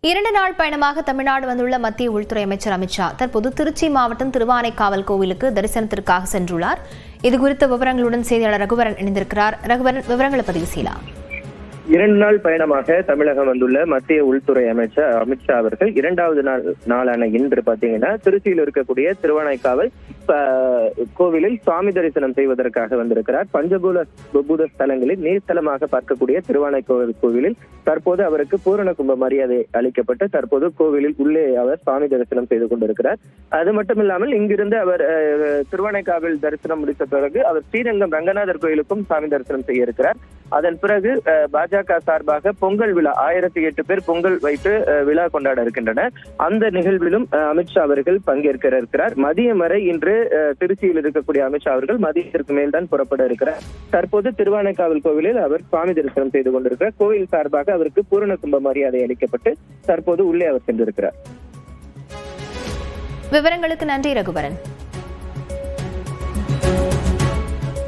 2 நாள் பயணமாக தமிழ்நாடு வந்துள்ள மத்திய உள்துறை அமைச்சர் அமித்ஷா தற்போது திருச்சி மாவட்டம் திருவானைக்காவல் கோவிலுக்கு தரிசனத்திற்காக சென்றுள்ளார். இதுகுறித்த விவரங்களுடன் செய்தியாளர் ரகுவரன் இணைந்திருக்கிறார். ரகுவரன், விவரங்களை பதிவு செய்யலாம். 2 நாள் பயணமாக தமிழகம் வந்துள்ள மத்திய உள்துறை அமைச்சர் அமித்ஷா அவர்கள் 2வது நாளான இன்று பாத்தீங்கன்னா திருச்சியில் இருக்கக்கூடிய திருவானைக்காவல் கோவிலில் சுவாமி தரிசனம் செய்வதற்காக வந்திருக்கிறார். பஞ்சபூத ஸ்தலங்களில் நீர்த்தலமாக பார்க்கக்கூடிய திருவானைக்காவல் கோவிலில் தற்போது அவருக்கு பூரண கும்ப மரியாதை அளிக்கப்பட்டு தற்போது கோவிலில் உள்ளே அவர் சுவாமி தரிசனம் செய்து கொண்டிருக்கிறார். அது மட்டுமில்லாமல் இங்கிருந்து அவர் திருவானைக்காவல் தரிசனம் முடித்த பிறகு அவர் ஸ்ரீரங்கம் ரங்கநாதர் கோயிலுக்கும் சுவாமி தரிசனம் செய்ய இருக்கிறார். அதன் பிறகு பாஜக சார்பாக பொங்கல் விழா 1008 பேர் பொங்கல் வைத்து விழா கொண்டாட இருக்கின்றனர். அந்த நிகழ்விலும் அமித்ஷா அவர்கள் பங்கேற்க இருக்கிறார். மதியம் வரை இன்று திருச்சியில் இருக்கக்கூடிய அமித்ஷா அவர்கள் மதியத்திற்கு மேல்தான் புறப்பட இருக்கிறார். தற்போது திருவானைக்காவல் கோவிலில் அவர் சுவாமி தரிசனம் செய்து கொண்டிருக்கிறார். கோவில் சார்பாக அவருக்கு பூரண கும்ப மரியாதை அளிக்கப்பட்டு தற்போது உள்ளே அவர் சென்றிருக்கிறார். விவரங்களுக்கு நன்றி ரகுவரன்.